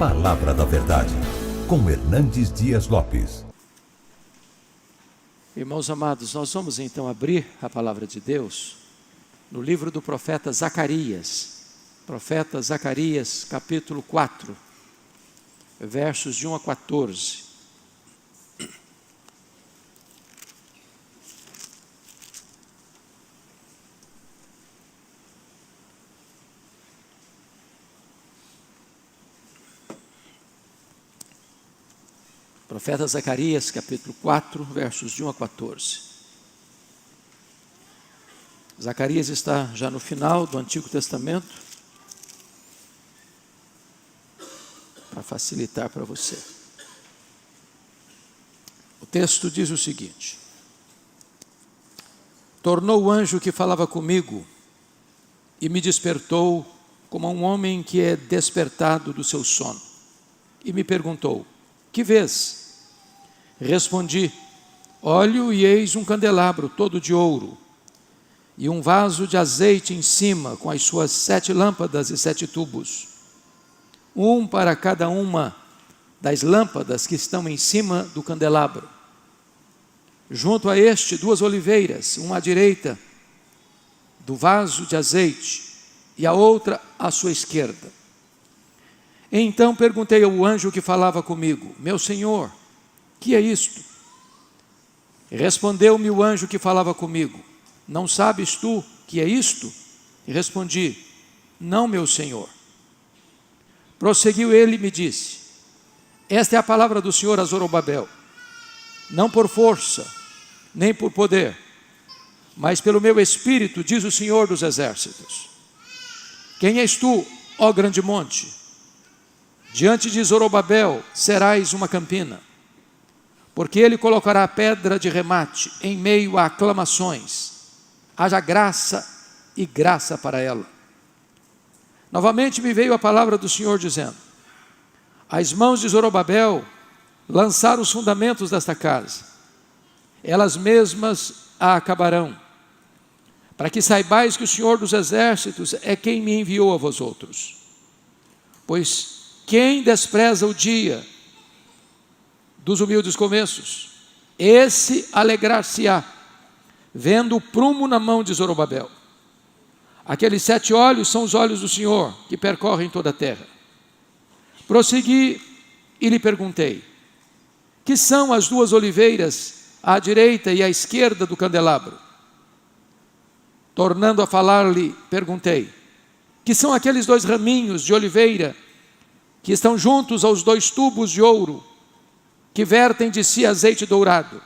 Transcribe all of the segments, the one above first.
Palavra da Verdade, com Hernandes Dias Lopes. Irmãos amados, nós vamos então abrir a palavra de Deus no livro do profeta Zacarias. Profeta Zacarias, capítulo 4, versos de 1 a 14. Profeta Zacarias, capítulo 4, versos de 1 a 14. Zacarias está já no final do Antigo Testamento, para facilitar para você. O texto diz o seguinte: tornou o anjo que falava comigo e me despertou como um homem que é despertado do seu sono, e me perguntou: que vês? Respondi: olho e eis um candelabro todo de ouro, e um vaso de azeite em cima, com as suas 7 lâmpadas e 7 tubos, um para cada uma das lâmpadas que estão em cima do candelabro. Junto a este, 2 oliveiras, uma à direita do vaso de azeite, e a outra à sua esquerda. Então perguntei ao anjo que falava comigo: meu senhor, que é isto? Respondeu-me o anjo que falava comigo: não sabes tu que é isto? E respondi: não, meu senhor. Prosseguiu ele e me disse: esta é a palavra do Senhor a Zorobabel, não por força, nem por poder, mas pelo meu espírito, diz o Senhor dos exércitos. Quem és tu, ó grande monte? Diante de Zorobabel serás uma campina, porque ele colocará a pedra de remate em meio a aclamações. Haja graça e graça para ela. Novamente me veio a palavra do Senhor dizendo: as mãos de Zorobabel lançaram os fundamentos desta casa, elas mesmas a acabarão, para que saibais que o Senhor dos exércitos é quem me enviou a vós outros. Pois quem despreza o dia dos humildes começos, esse alegrar-se-á, vendo o prumo na mão de Zorobabel. Aqueles 7 olhos são os olhos do Senhor, que percorrem toda a terra. Prossegui e lhe perguntei: que são as 2 oliveiras, à direita e à esquerda do candelabro? Tornando a falar-lhe, perguntei: que são aqueles 2 raminhos de oliveira, que estão juntos aos 2 tubos de ouro, que vertem de si azeite dourado?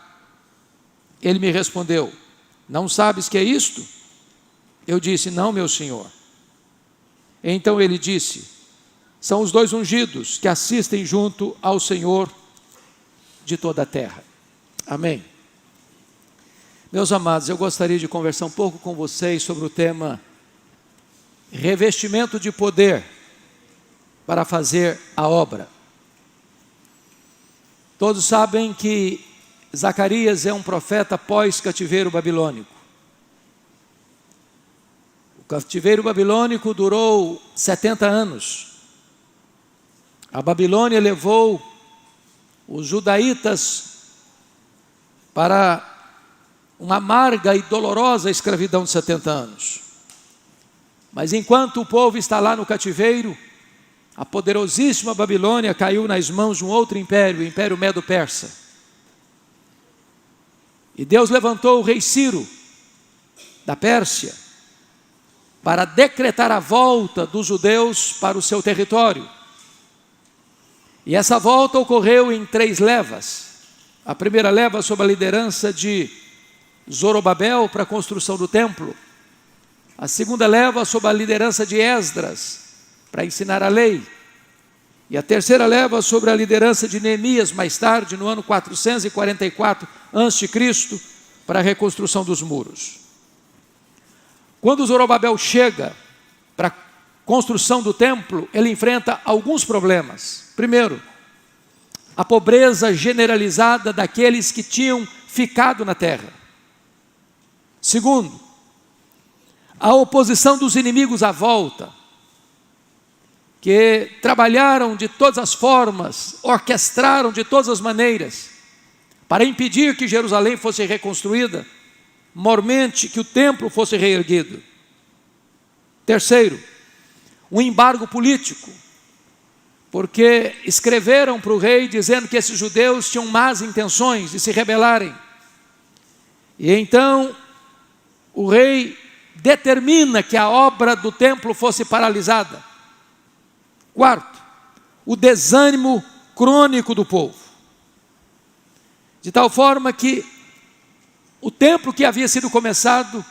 Ele me respondeu: não sabes que é isto? Eu disse: não, meu senhor. Então ele disse: são os 2 ungidos que assistem junto ao Senhor de toda a terra. Amém. Meus amados, eu gostaria de conversar um pouco com vocês sobre o tema revestimento de poder para fazer a obra. Todos sabem que Zacarias é um profeta pós-cativeiro babilônico. O cativeiro babilônico durou 70 anos. A Babilônia levou os judaítas para uma amarga e dolorosa escravidão de 70 anos. Mas enquanto o povo está lá no cativeiro, a poderosíssima Babilônia caiu nas mãos de um outro império, o Império Medo-Persa. E Deus levantou o rei Ciro, da Pérsia, para decretar a volta dos judeus para o seu território. E essa volta ocorreu em 3 levas. A primeira leva sob a liderança de Zorobabel para a construção do templo. A segunda leva sob a liderança de Esdras, para ensinar a lei. E a terceira leva sobre a liderança de Neemias, mais tarde, no ano 444 a.C., para a reconstrução dos muros. Quando Zorobabel chega para a construção do templo, ele enfrenta alguns problemas. Primeiro, a pobreza generalizada daqueles que tinham ficado na terra. Segundo, a oposição dos inimigos à volta, que trabalharam de todas as formas, orquestraram de todas as maneiras, para impedir que Jerusalém fosse reconstruída, mormente que o templo fosse reerguido. Terceiro, um embargo político, porque escreveram para o rei dizendo que esses judeus tinham más intenções de se rebelarem. E então o rei determina que a obra do templo fosse paralisada. Quarto, o desânimo crônico do povo, de tal forma que o templo que havia sido começado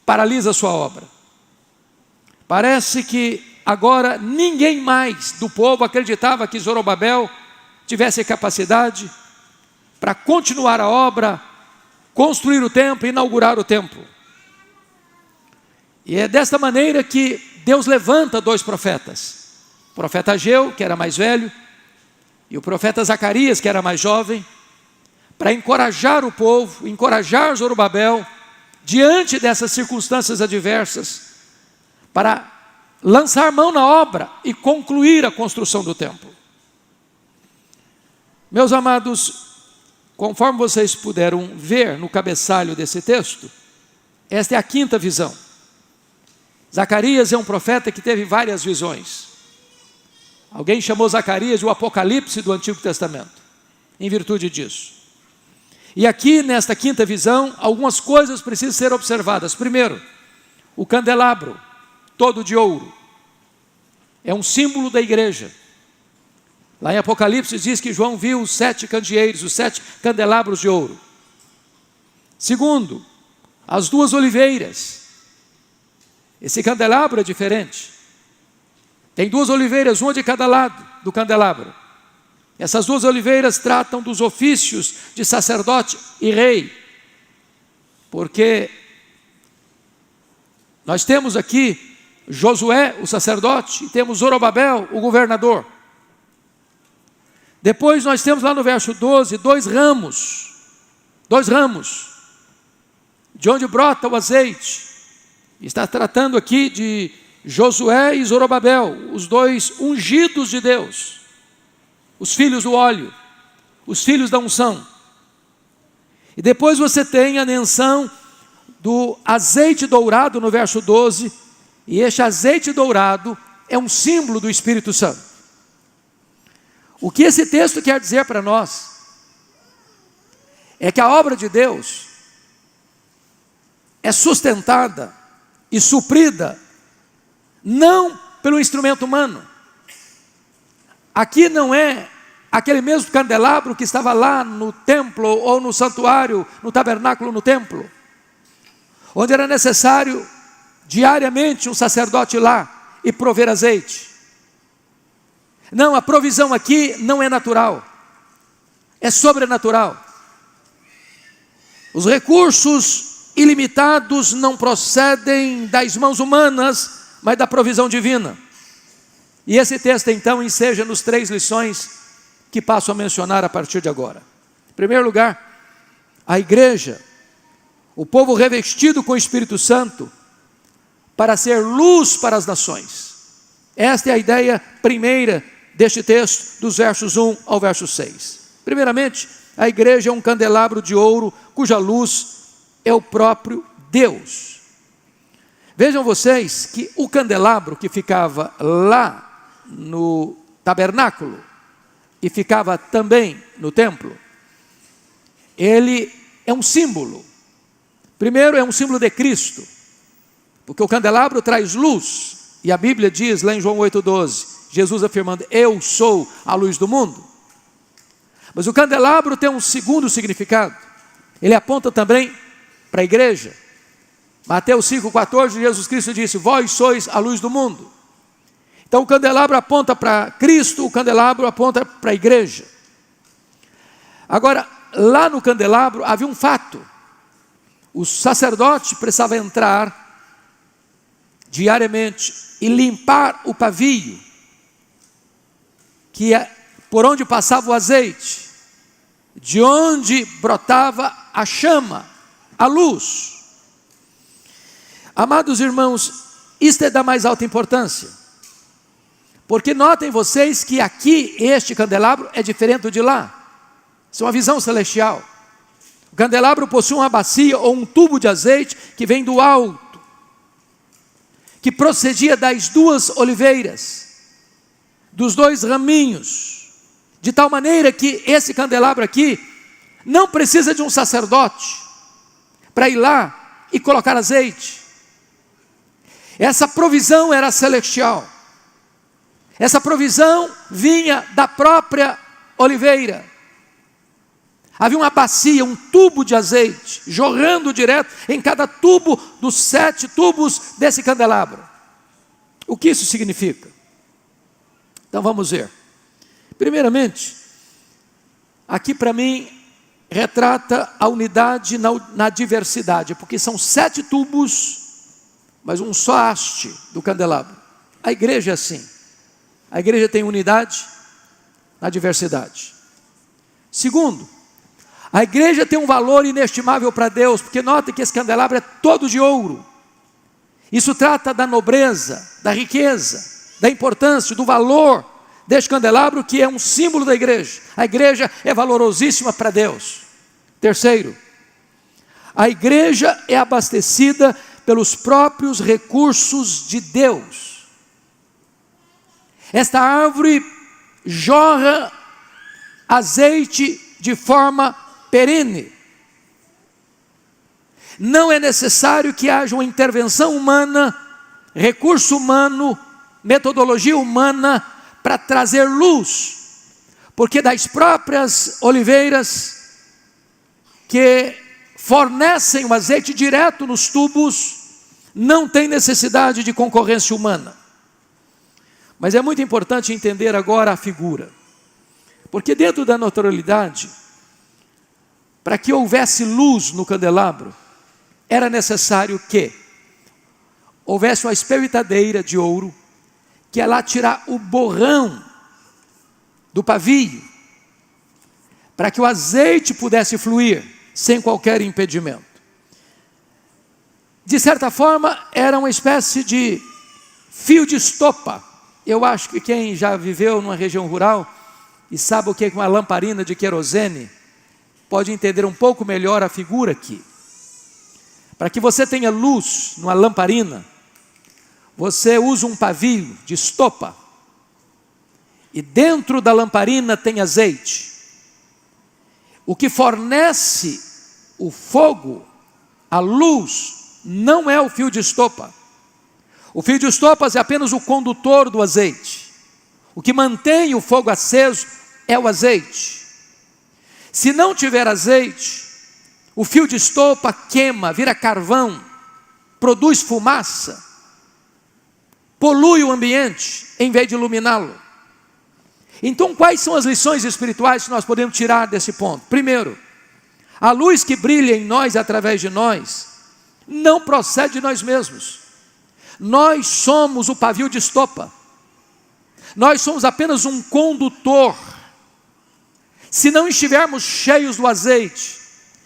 paralisa sua obra. Parece que agora ninguém mais do povo acreditava que Zorobabel tivesse capacidade para continuar a obra, construir o templo, inaugurar o templo. E é desta maneira que Deus levanta dois profetas, o profeta Ageu, que era mais velho, e o profeta Zacarias, que era mais jovem, para encorajar o povo, encorajar Zorobabel, diante dessas circunstâncias adversas, para lançar mão na obra e concluir a construção do templo. Meus amados, conforme vocês puderam ver no cabeçalho desse texto, esta é a quinta visão. Zacarias é um profeta que teve várias visões. Alguém chamou Zacarias de o Apocalipse do Antigo Testamento, em virtude disso. E aqui, nesta quinta visão, algumas coisas precisam ser observadas. Primeiro, o candelabro, todo de ouro, é um símbolo da igreja. Lá em Apocalipse diz que João viu os 7 candeeiros, os 7 candelabros de ouro. Segundo, as 2 oliveiras. Esse candelabro é diferente. Tem 2 oliveiras, uma de cada lado do candelabro. Essas 2 oliveiras tratam dos ofícios de sacerdote e rei. Porque nós temos aqui Josué, o sacerdote, e temos Zorobabel, o governador. Depois nós temos lá no verso 12, 2 ramos, de onde brota o azeite. Está tratando aqui de Josué e Zorobabel, os 2 ungidos de Deus, os filhos do óleo, os filhos da unção. E depois você tem a menção do azeite dourado no verso 12, e este azeite dourado é um símbolo do Espírito Santo. O que esse texto quer dizer para nós é que a obra de Deus é sustentada e suprida não pelo instrumento humano. Aqui não é aquele mesmo candelabro que estava lá no templo ou no santuário, no tabernáculo no templo, onde era necessário diariamente um sacerdote ir lá e prover azeite. Não, a provisão aqui não é natural, é sobrenatural. Os recursos ilimitados não procedem das mãos humanas, mas da provisão divina. E esse texto então enseja-nos 3 lições que passo a mencionar a partir de agora. Em primeiro lugar, a igreja, o povo revestido com o Espírito Santo, para ser luz para as nações. Esta é a ideia primeira deste texto, dos versos 1 ao verso 6. Primeiramente, a igreja é um candelabro de ouro, cuja luz é o próprio Deus. Vejam vocês que o candelabro que ficava lá no tabernáculo e ficava também no templo, ele é um símbolo. Primeiro, é um símbolo de Cristo, porque o candelabro traz luz, e a Bíblia diz lá em João 8,12, Jesus afirmando: eu sou a luz do mundo. Mas o candelabro tem um segundo significado. Ele aponta também para a igreja. Mateus 5,14, Jesus Cristo disse: vós sois a luz do mundo. Então o candelabro aponta para Cristo, o candelabro aponta para a igreja. Agora, lá no candelabro havia um fato: o sacerdote precisava entrar diariamente e limpar o pavio, que é por onde passava o azeite, de onde brotava a chama, a luz. Amados irmãos, isto é da mais alta importância, Porque notem vocês que aqui este candelabro é diferente do de lá. Isso é uma visão celestial. O candelabro possui uma bacia ou um tubo de azeite que vem do alto, que procedia das duas oliveiras, dos dois raminhos, de tal maneira que esse candelabro aqui não precisa de um sacerdote para ir lá e colocar azeite. Essa provisão era celestial. Essa provisão vinha da própria oliveira. Havia uma bacia, um tubo de azeite, jorrando direto em cada tubo dos 7 tubos desse candelabro. O que isso significa? Então vamos ver. Primeiramente, aqui para mim retrata a unidade na diversidade, porque são 7 tubos, mas um só haste do candelabro. A igreja é assim. A igreja tem unidade na diversidade. Segundo, a igreja tem um valor inestimável para Deus, porque note que esse candelabro é todo de ouro. Isso trata da nobreza, da riqueza, da importância, do valor deste candelabro, que é um símbolo da igreja. A igreja é valorosíssima para Deus. Terceiro, a igreja é abastecida pelos próprios recursos de Deus. Esta árvore jorra azeite de forma perene. Não é necessário que haja uma intervenção humana, recurso humano, metodologia humana para trazer luz, porque das próprias oliveiras que fornecem o azeite direto nos tubos, não tem necessidade de concorrência humana. Mas é muito importante entender agora a figura, porque dentro da naturalidade, para que houvesse luz no candelabro, era necessário que houvesse uma espreitadeira de ouro, que é lá tirar o borrão do pavio, para que o azeite pudesse fluir sem qualquer impedimento. De certa forma, era uma espécie de fio de estopa. Eu acho que quem já viveu numa região rural e sabe o que é uma lamparina de querosene, pode entender um pouco melhor a figura aqui. Para que você tenha luz numa lamparina, você usa um pavio de estopa, e dentro da lamparina tem azeite. O que fornece o fogo, a luz, não é o fio de estopa. O fio de estopa é apenas o condutor do azeite. O que mantém o fogo aceso é o azeite. Se não tiver azeite, o fio de estopa queima, vira carvão, produz fumaça, polui o ambiente em vez de iluminá-lo. Então, quais são as lições espirituais que nós podemos tirar desse ponto? Primeiro, a luz que brilha em nós, através de nós, não procede de nós mesmos. Nós somos o pavio de estopa. Nós somos apenas um condutor. Se não estivermos cheios do azeite,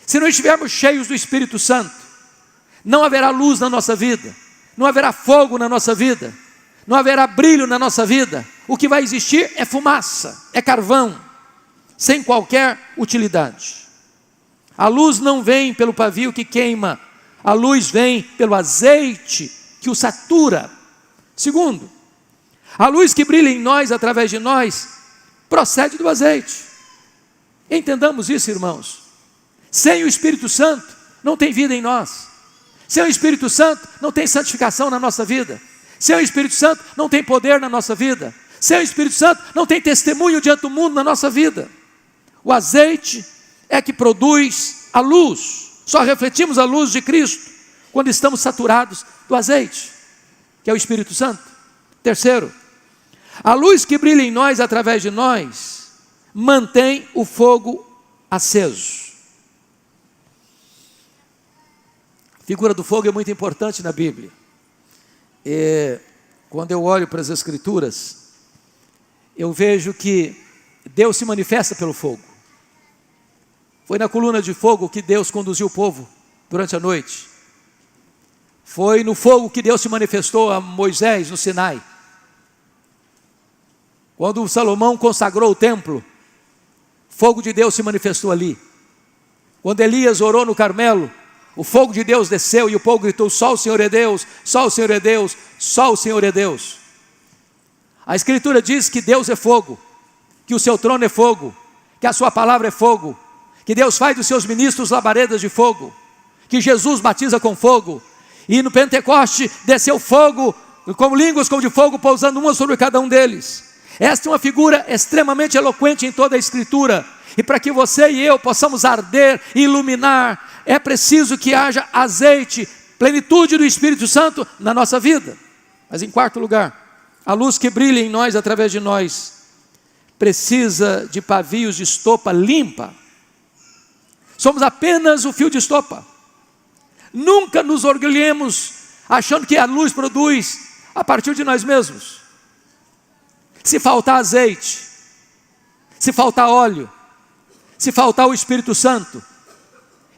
se não estivermos cheios do Espírito Santo, não haverá luz na nossa vida, não haverá fogo na nossa vida, não haverá brilho na nossa vida. O que vai existir é fumaça, é carvão, sem qualquer utilidade. A luz não vem pelo pavio que queima, a luz vem pelo azeite que o satura. Segundo, a luz que brilha em nós, através de nós, procede do azeite. Entendamos isso, irmãos. Sem o Espírito Santo, não tem vida em nós. Sem o Espírito Santo, não tem santificação na nossa vida. Sem o Espírito Santo, não tem poder na nossa vida. Sem o Espírito Santo, não tem testemunho diante do mundo na nossa vida. O azeite é que produz a luz. Só refletimos a luz de Cristo quando estamos saturados do azeite, que é o Espírito Santo. Terceiro, a luz que brilha em nós, através de nós, mantém o fogo aceso. A figura do fogo é muito importante na Bíblia. Quando eu olho para as Escrituras, eu vejo que Deus se manifesta pelo fogo. Foi na coluna de fogo que Deus conduziu o povo durante a noite. Foi no fogo que Deus se manifestou a Moisés no Sinai. Quando Salomão consagrou o templo, fogo de Deus se manifestou ali. Quando Elias orou no Carmelo, o fogo de Deus desceu e o povo gritou: só o Senhor é Deus, só o Senhor é Deus, só o Senhor é Deus. A Escritura diz que Deus é fogo, que o seu trono é fogo, que a sua palavra é fogo, que Deus faz dos seus ministros labaredas de fogo, que Jesus batiza com fogo, e no Pentecoste desceu fogo, como línguas como de fogo, pousando uma sobre cada um deles. Esta é uma figura extremamente eloquente em toda a Escritura, e para que você e eu possamos arder e iluminar, é preciso que haja azeite, plenitude do Espírito Santo na nossa vida. Mas em quarto lugar, a luz que brilha em nós, através de nós, precisa de pavios de estopa limpa. Somos apenas o fio de estopa. Nunca nos orgulhemos achando que a luz produz a partir de nós mesmos. Se faltar azeite, se faltar óleo, se faltar o Espírito Santo,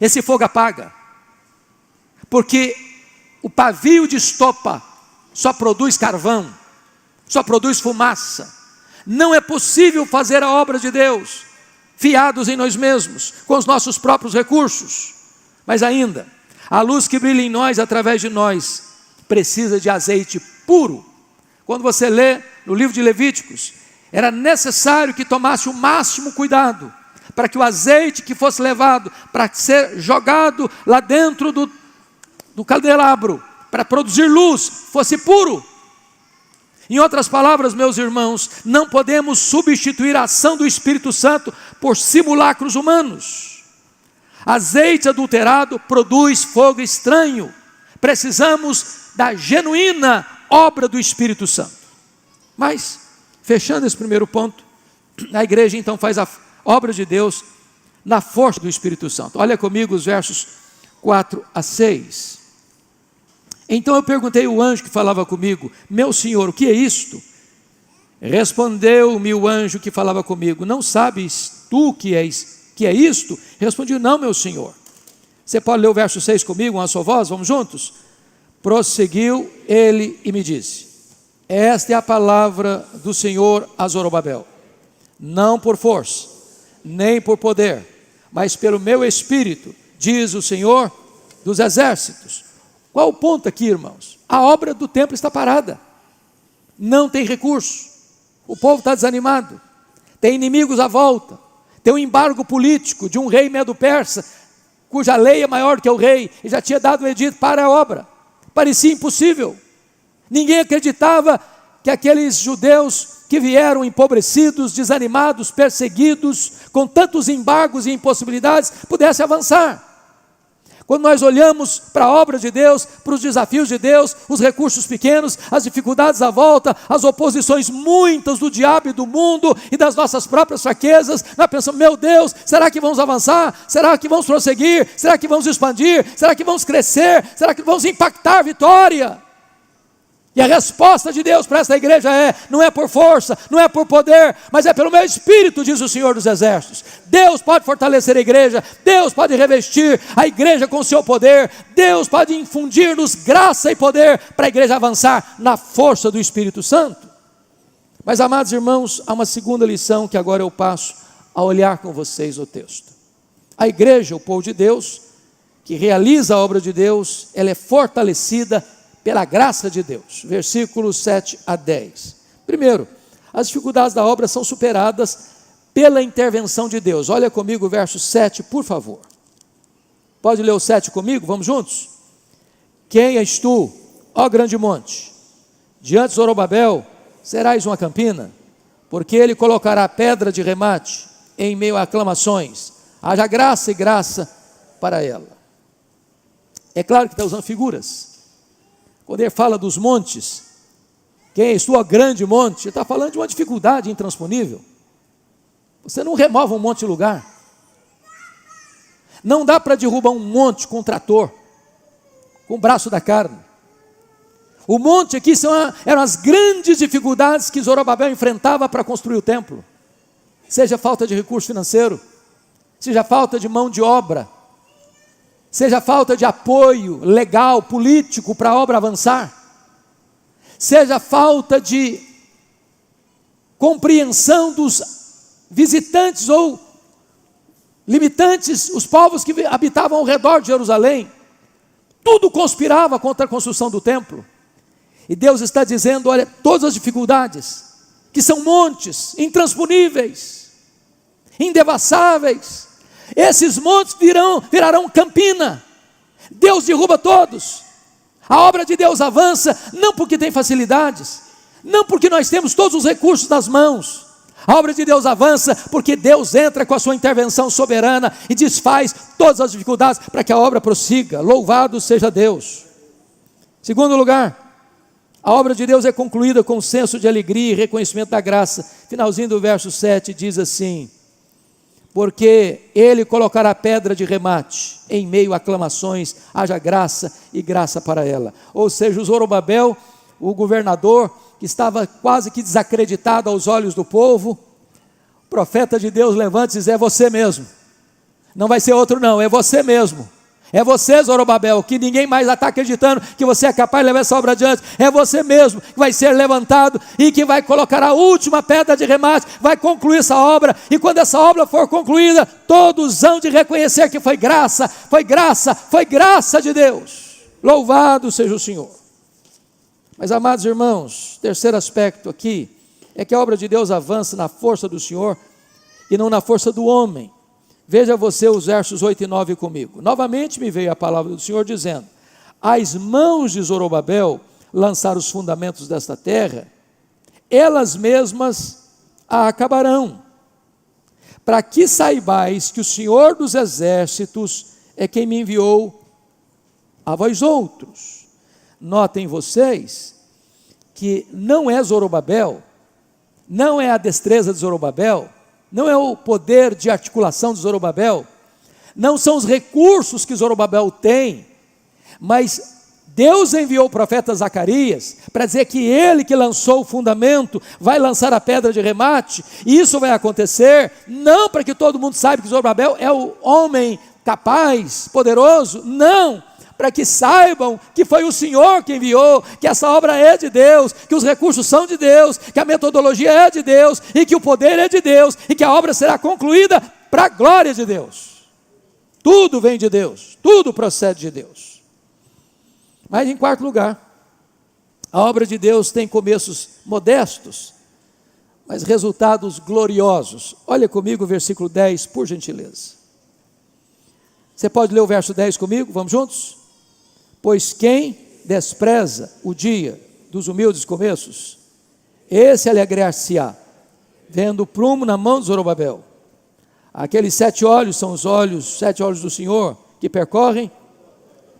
esse fogo apaga. Porque o pavio de estopa só produz carvão, só produz fumaça. Não é possível fazer a obra de Deus fiados em nós mesmos, com os nossos próprios recursos. Mas ainda, a luz que brilha em nós, através de nós, precisa de azeite puro. Quando você lê no livro de Levíticos, era necessário que tomasse o máximo cuidado, para que o azeite que fosse levado, para ser jogado lá dentro do candelabro, para produzir luz, fosse puro. Em outras palavras, meus irmãos, não podemos substituir a ação do Espírito Santo por simulacros humanos. Azeite adulterado produz fogo estranho. Precisamos da genuína obra do Espírito Santo. Mas, fechando esse primeiro ponto, a igreja então faz a obra de Deus na força do Espírito Santo. Olha comigo os versos 4 a 6. Então eu perguntei ao anjo que falava comigo: meu senhor, o que é isto? Respondeu-me o anjo que falava comigo: não sabes tu que é isto? Respondi: não, meu senhor. Você pode ler o verso 6 comigo, uma só voz, vamos juntos? Prosseguiu ele e me disse: esta é a palavra do Senhor a Zorobabel, não por força, nem por poder, mas pelo meu espírito, diz o Senhor dos exércitos. Qual o ponto aqui, irmãos? A obra do templo está parada, não tem recurso, o povo está desanimado, tem inimigos à volta, tem um embargo político de um rei medo-persa, cuja lei é maior que o rei, e já tinha dado o edito para a obra. Parecia impossível. Ninguém acreditava que aqueles judeus que vieram empobrecidos, desanimados, perseguidos, com tantos embargos e impossibilidades, pudessem avançar. Quando nós olhamos para a obra de Deus, para os desafios de Deus, os recursos pequenos, as dificuldades à volta, as oposições muitas do diabo e do mundo e das nossas próprias fraquezas, nós pensamos: meu Deus, será que vamos avançar? Será que vamos prosseguir? Será que vamos expandir? Será que vamos crescer? Será que vamos impactar a vitória? E a resposta de Deus para essa igreja é: não é por força, não é por poder, mas é pelo meu espírito, diz o Senhor dos exércitos. Deus pode fortalecer a igreja, Deus pode revestir a igreja com o seu poder, Deus pode infundir-nos graça e poder para a igreja avançar na força do Espírito Santo. Mas, amados irmãos, há uma segunda lição que agora eu passo a olhar com vocês o texto. A igreja, o povo de Deus, que realiza a obra de Deus, ela é fortalecida pela graça de Deus. Versículos 7 a 10. Primeiro, as dificuldades da obra são superadas pela intervenção de Deus. Olha comigo o verso 7, por favor. Pode ler o 7 comigo? Vamos juntos? Quem és tu, ó grande monte? Diante de Zorobabel serás uma campina, porque ele colocará pedra de remate em meio a aclamações. Haja graça e graça para ela. É claro que está usando figuras. Quando ele fala dos montes, quem és tu, ó grande monte, ele está falando de uma dificuldade intransponível. Você não remove um monte de lugar. Não dá para derrubar um monte com um trator, com o braço da carne. O monte aqui eram as grandes dificuldades que Zorobabel enfrentava para construir o templo. Seja falta de recurso financeiro, seja falta de mão de obra, seja falta de apoio legal, político para a obra avançar, seja falta de compreensão dos visitantes ou limitantes, os povos que habitavam ao redor de Jerusalém. Tudo conspirava contra a construção do templo. E Deus está dizendo: olha, todas as dificuldades, que são montes intransponíveis, indevassáveis, esses montes virarão campina. Deus derruba todos. A obra de Deus avança, não porque tem facilidades, não porque nós temos todos os recursos nas mãos. A obra de Deus avança porque Deus entra com a sua intervenção soberana e desfaz todas as dificuldades para que a obra prossiga. Louvado seja Deus. Segundo lugar, a obra de Deus é concluída com um senso de alegria e reconhecimento da graça. Finalzinho do verso 7 diz assim: porque ele colocará pedra de remate, em meio a aclamações, haja graça e graça para ela. Ou seja, o Zorobabel, o governador, que estava quase que desacreditado aos olhos do povo, o profeta de Deus levanta e diz: é você mesmo, não vai ser outro não, é você mesmo, é você, Zorobabel, que ninguém mais está acreditando que você é capaz de levar essa obra adiante. É você mesmo que vai ser levantado e que vai colocar a última pedra de remate, vai concluir essa obra, e quando essa obra for concluída, todos hão de reconhecer que foi graça, foi graça, foi graça de Deus. Louvado seja o Senhor. Mas, amados irmãos, terceiro aspecto aqui, é que a obra de Deus avança na força do Senhor e não na força do homem. Veja você os versos 8 e 9 comigo. Novamente me veio a palavra do Senhor dizendo: as mãos de Zorobabel lançaram os fundamentos desta terra, elas mesmas a acabarão, para que saibais que o Senhor dos exércitos é quem me enviou a vós outros. Notem vocês que não é Zorobabel, não é a destreza de Zorobabel, não é o poder de articulação de Zorobabel, não são os recursos que Zorobabel tem, mas Deus enviou o profeta Zacarias para dizer que ele que lançou o fundamento vai lançar a pedra de remate, e isso vai acontecer não para que todo mundo saiba que Zorobabel é o homem capaz, poderoso, não, para que saibam que foi o Senhor que enviou, que essa obra é de Deus, que os recursos são de Deus, que a metodologia é de Deus, e que o poder é de Deus, e que a obra será concluída para a glória de Deus. Tudo vem de Deus, tudo procede de Deus. Mas em quarto lugar, a obra de Deus tem começos modestos, mas resultados gloriosos. Olha comigo o versículo 10, por gentileza. Você pode ler o verso 10 comigo? Vamos juntos? Pois quem despreza o dia dos humildes começos, esse alegrar-se-á, vendo o prumo na mão de Zorobabel. Aqueles 7 olhos são os olhos, 7 olhos do Senhor, que percorrem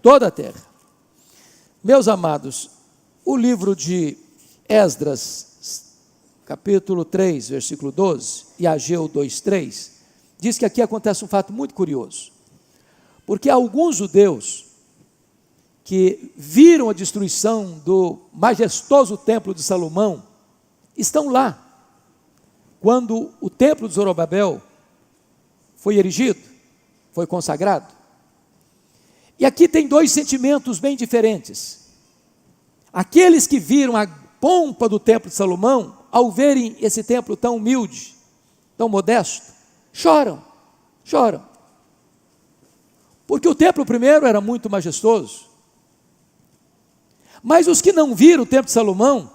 toda a terra. Meus amados, o livro de Esdras, capítulo 3, versículo 12, e Ageu 2:3, diz que aqui acontece um fato muito curioso, porque alguns judeus que viram a destruição do majestoso templo de Salomão, estão lá, quando o templo de Zorobabel foi erigido, foi consagrado. E aqui tem 2 sentimentos bem diferentes. Aqueles que viram a pompa do templo de Salomão, ao verem esse templo tão humilde, tão modesto, choram, porque o templo primeiro era muito majestoso. Mas os que não viram o templo de Salomão,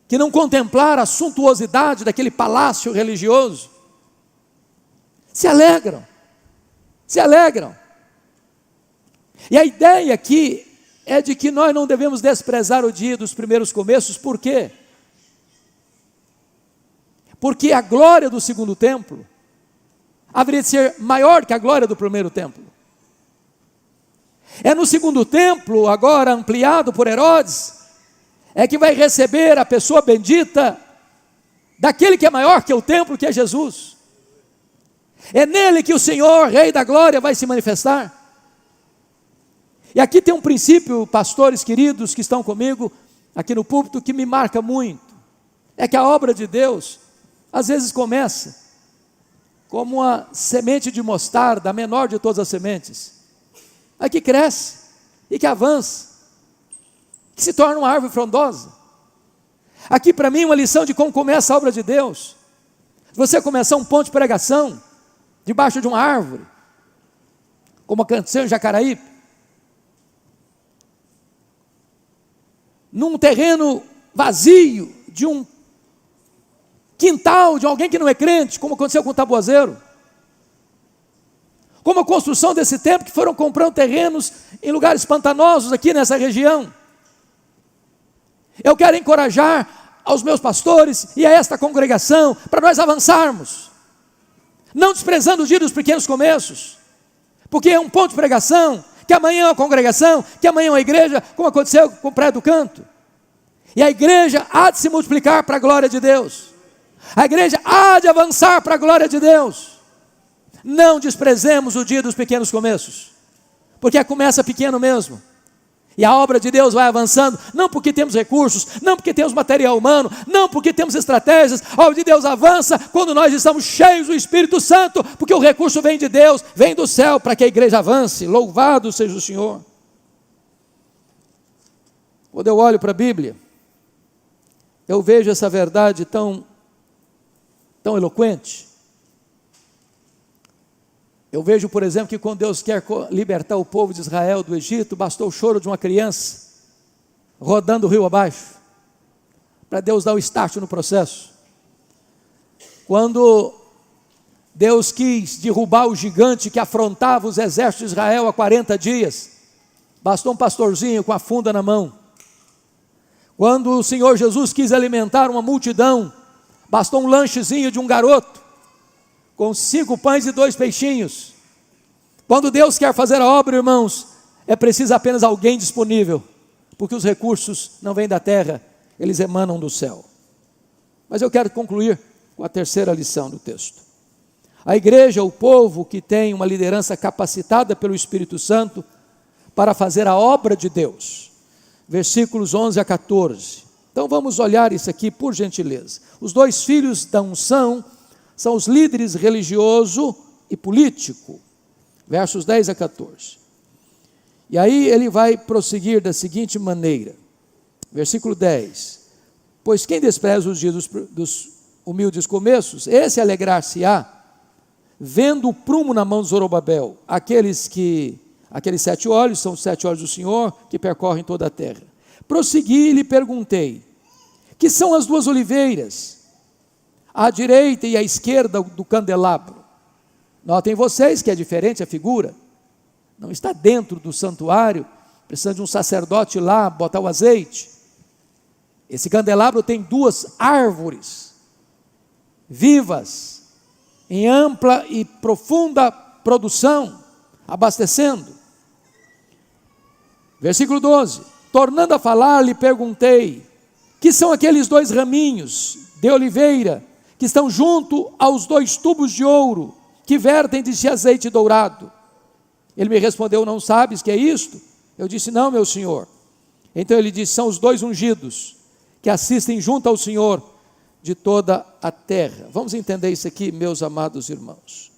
que não contemplaram a suntuosidade daquele palácio religioso, se alegram. E a ideia aqui é de que nós não devemos desprezar o dia dos primeiros começos. Por quê? Porque a glória do segundo templo haveria de ser maior que a glória do primeiro templo. É no segundo templo, agora ampliado por Herodes, é que vai receber a pessoa bendita daquele que é maior que o templo, que é Jesus. É nele que o Senhor, Rei da Glória, vai se manifestar. E aqui tem um princípio, pastores queridos que estão comigo aqui no púlpito, que me marca muito. É que a obra de Deus, às vezes começa como uma semente de mostarda, a menor de todas as sementes, aí que cresce, e que avança, que se torna uma árvore frondosa. Aqui para mim uma lição de como começa a obra de Deus. Se você começar um ponto de pregação, debaixo de uma árvore, como aconteceu em Jacaraípe, num terreno vazio, de um quintal de alguém que não é crente, como aconteceu com o Taboazeiro, como a construção desse templo, que foram comprando terrenos em lugares pantanosos aqui nessa região. Eu quero encorajar aos meus pastores e a esta congregação, para nós avançarmos, não desprezando o dia dos pequenos começos, porque é um ponto de pregação, que amanhã é uma congregação, que amanhã é uma igreja, como aconteceu com o Praia do Canto. E a igreja há de se multiplicar para a glória de Deus. A igreja há de avançar para a glória de Deus. Não desprezemos o dia dos pequenos começos, porque começa pequeno mesmo. E a obra de Deus vai avançando, não porque temos recursos, não porque temos material humano, não porque temos estratégias. A obra de Deus avança quando nós estamos cheios do Espírito Santo, porque o recurso vem de Deus, vem do céu, para que a igreja avance. Louvado seja o Senhor. Quando eu olho para a Bíblia, eu vejo essa verdade tão eloquente. Eu vejo, por exemplo, que quando Deus quer libertar o povo de Israel do Egito, bastou o choro de uma criança, rodando o rio abaixo, para Deus dar o start no processo. Quando Deus quis derrubar o gigante que afrontava os exércitos de Israel há 40 dias, bastou um pastorzinho com a funda na mão. Quando o Senhor Jesus quis alimentar uma multidão, bastou um lanchezinho de um garoto, com 5 pães e 2 peixinhos. Quando Deus quer fazer a obra, irmãos, é preciso apenas alguém disponível, porque os recursos não vêm da terra, eles emanam do céu. Mas eu quero concluir com a terceira lição do texto. A igreja, o povo que tem uma liderança capacitada pelo Espírito Santo para fazer a obra de Deus. Versículos 11 a 14. Então vamos olhar isso aqui por gentileza. Os 2 filhos da unção são os líderes religioso e político. Versos 10 a 14. E aí ele vai prosseguir da seguinte maneira. Versículo 10. Pois quem despreza os dias dos humildes começos, esse alegrar-se-á, vendo o prumo na mão de Zorobabel. Aqueles 7 olhos são os 7 olhos do Senhor, que percorrem toda a terra. Prossegui e lhe perguntei, que são as 2 oliveiras, à direita e à esquerda do candelabro? Notem vocês que é diferente a figura, não está dentro do santuário, precisando de um sacerdote lá, botar o azeite. Esse candelabro tem 2 árvores, vivas, em ampla e profunda produção, abastecendo. Versículo 12, tornando a falar, lhe perguntei, que são aqueles 2 raminhos de oliveira, que estão junto aos 2 tubos de ouro, que vertem de si azeite dourado? Ele me respondeu, não sabes que é isto? Eu disse, não, meu senhor. Então ele disse, são os 2 ungidos, que assistem junto ao Senhor de toda a terra. Vamos entender isso aqui, meus amados irmãos.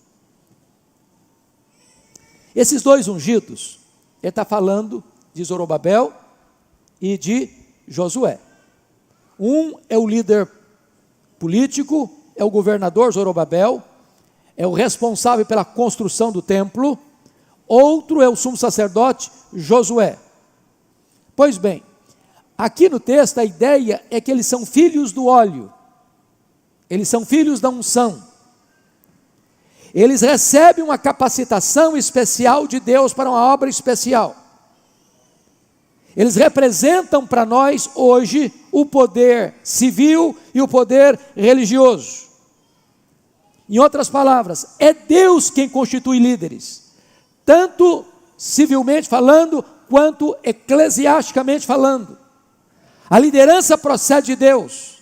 Esses 2 ungidos, ele está falando de Zorobabel e de Josué. Um é o líder político, é o governador Zorobabel, é o responsável pela construção do templo. Outro é o sumo sacerdote Josué. Pois bem, aqui no texto a ideia é que eles são filhos do óleo, eles são filhos da unção. Eles recebem uma capacitação especial de Deus para uma obra especial. Eles representam para nós hoje o poder civil e o poder religioso. Em outras palavras, é Deus quem constitui líderes, tanto civilmente falando, quanto eclesiasticamente falando. A liderança procede de Deus.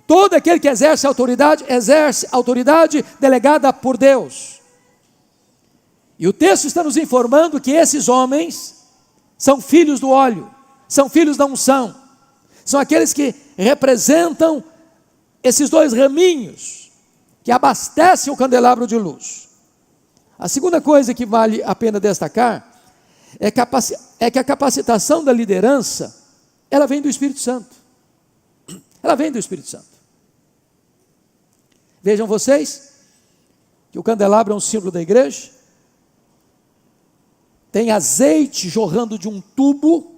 Todo aquele que exerce autoridade delegada por Deus. E o texto está nos informando que esses homens são filhos do óleo, são filhos da unção, são aqueles que representam esses 2 raminhos, que abastecem o candelabro de luz. A segunda coisa que vale a pena destacar é que a capacitação da liderança, ela vem do Espírito Santo. Ela vem do Espírito Santo. Vejam vocês que o candelabro é um símbolo da igreja. Tem azeite jorrando de um tubo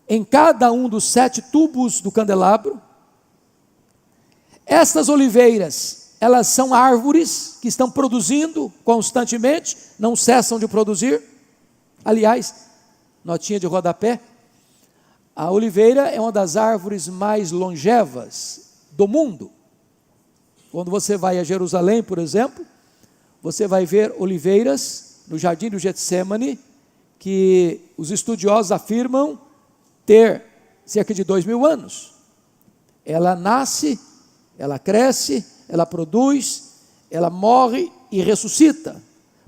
em cada um dos 7 tubos do candelabro. Estas oliveiras, elas são árvores que estão produzindo constantemente, não cessam de produzir. Aliás, notinha de rodapé, a oliveira é uma das árvores mais longevas do mundo. Quando você vai a Jerusalém, por exemplo, você vai ver oliveiras no jardim do Getsemane, que os estudiosos afirmam ter cerca de 2000 anos. Ela nasce, ela cresce, ela produz, ela morre e ressuscita,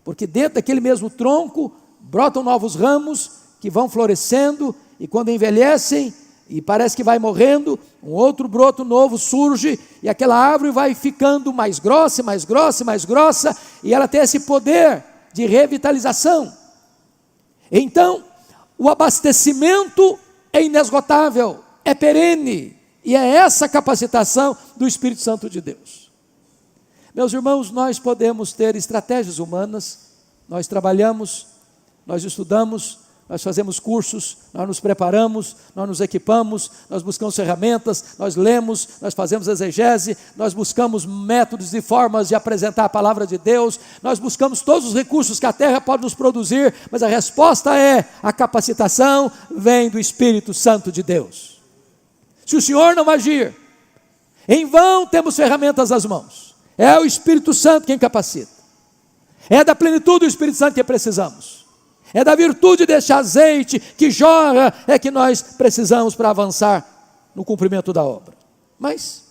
porque dentro daquele mesmo tronco brotam novos ramos que vão florescendo, e quando envelhecem e parece que vai morrendo, um outro broto novo surge, e aquela árvore vai ficando mais grossa, mais grossa, mais grossa, e ela tem esse poder de revitalização. Então, o abastecimento é inesgotável, é perene, e é essa capacitação do Espírito Santo de Deus. Meus irmãos, nós podemos ter estratégias humanas, nós trabalhamos, nós estudamos, nós fazemos cursos, nós nos preparamos, nós nos equipamos, nós buscamos ferramentas, nós lemos, nós fazemos exegese, nós buscamos métodos e formas de apresentar a palavra de Deus, nós buscamos todos os recursos que a terra pode nos produzir, mas a resposta é: a capacitação vem do Espírito Santo de Deus. Se o Senhor não agir, em vão temos ferramentas nas mãos. É o Espírito Santo quem capacita. É da plenitude do Espírito Santo que precisamos. É da virtude deste azeite que jorra é que nós precisamos para avançar no cumprimento da obra. Mas,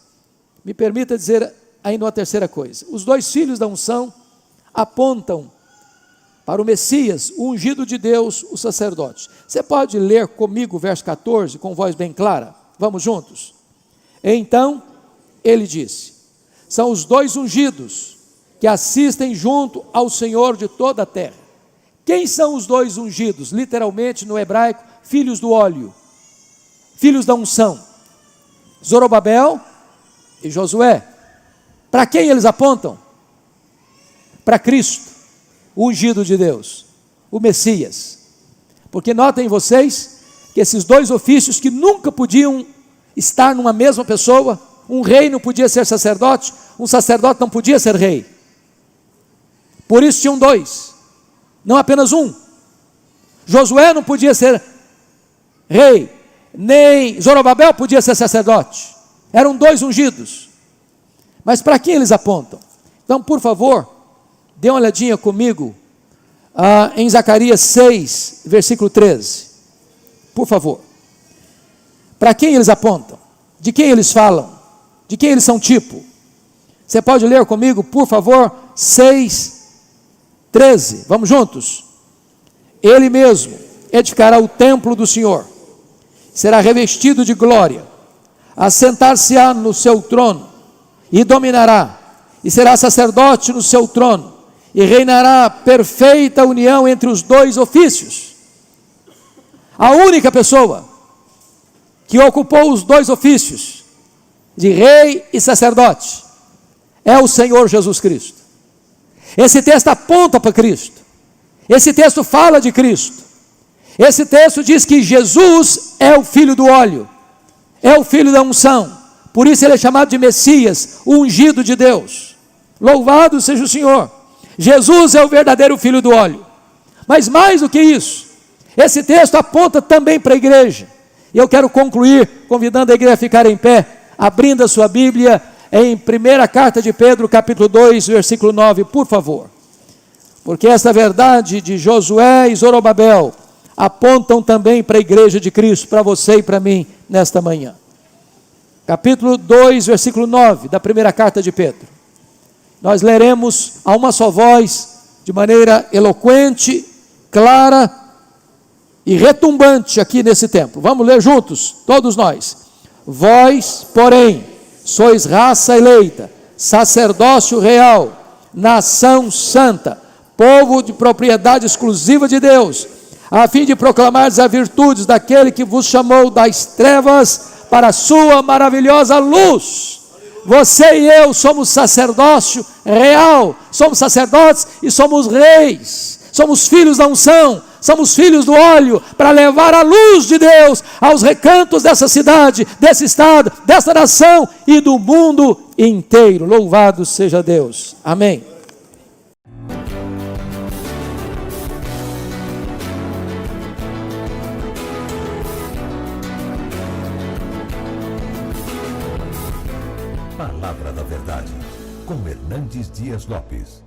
me permita dizer ainda uma terceira coisa. Os 2 filhos da unção apontam para o Messias, o ungido de Deus, o sacerdote. Você pode ler comigo o verso 14, com voz bem clara? Vamos juntos? Então, ele disse: são os 2 ungidos que assistem junto ao Senhor de toda a terra. Quem são os 2 ungidos? Literalmente no hebraico, filhos do óleo, filhos da unção, Zorobabel e Josué. Para quem eles apontam? Para Cristo, o ungido de Deus, o Messias. Porque notem vocês que esses 2 ofícios que nunca podiam estar numa mesma pessoa, um rei não podia ser sacerdote, um sacerdote não podia ser rei. Por isso tinham 2. Não apenas um. Josué não podia ser rei, nem Zorobabel podia ser sacerdote. Eram 2 ungidos. Mas para quem eles apontam? Então, por favor, dê uma olhadinha comigo em Zacarias 6, versículo 13. Por favor. Para quem eles apontam? De quem eles falam? De quem eles são tipo? Você pode ler comigo, por favor, 6, 13, vamos juntos? Ele mesmo edificará o templo do Senhor, será revestido de glória, assentar-se-á no seu trono, e dominará, e será sacerdote no seu trono, e reinará perfeita união entre os 2 ofícios. A única pessoa que ocupou os 2 ofícios, de rei e sacerdote, é o Senhor Jesus Cristo. Esse texto aponta para Cristo. Esse texto fala de Cristo. Esse texto diz que Jesus é o filho do óleo, é o filho da unção. Por isso ele é chamado de Messias, o ungido de Deus. Louvado seja o Senhor. Jesus é o verdadeiro filho do óleo. Mas mais do que isso, esse texto aponta também para a igreja. E eu quero concluir convidando a igreja a ficar em pé, abrindo a sua Bíblia em 1ª carta de Pedro, capítulo 2, versículo 9, por favor. Porque essa verdade de Josué e Zorobabel apontam também para a igreja de Cristo, para você e para mim, nesta manhã. Capítulo 2, versículo 9, da 1ª carta de Pedro. Nós leremos a uma só voz, de maneira eloquente, clara e retumbante aqui nesse tempo. Vamos ler juntos, todos nós. Vós, porém, sois raça eleita, sacerdócio real, nação santa, povo de propriedade exclusiva de Deus, a fim de proclamar as virtudes daquele que vos chamou das trevas para a sua maravilhosa luz. Você e eu somos sacerdócio real, somos sacerdotes e somos reis, somos filhos da unção, somos filhos do óleo, para levar a luz de Deus aos recantos dessa cidade, desse estado, dessa nação e do mundo inteiro. Louvado seja Deus. Amém. Palavra da Verdade, com Hernandes Dias Lopes.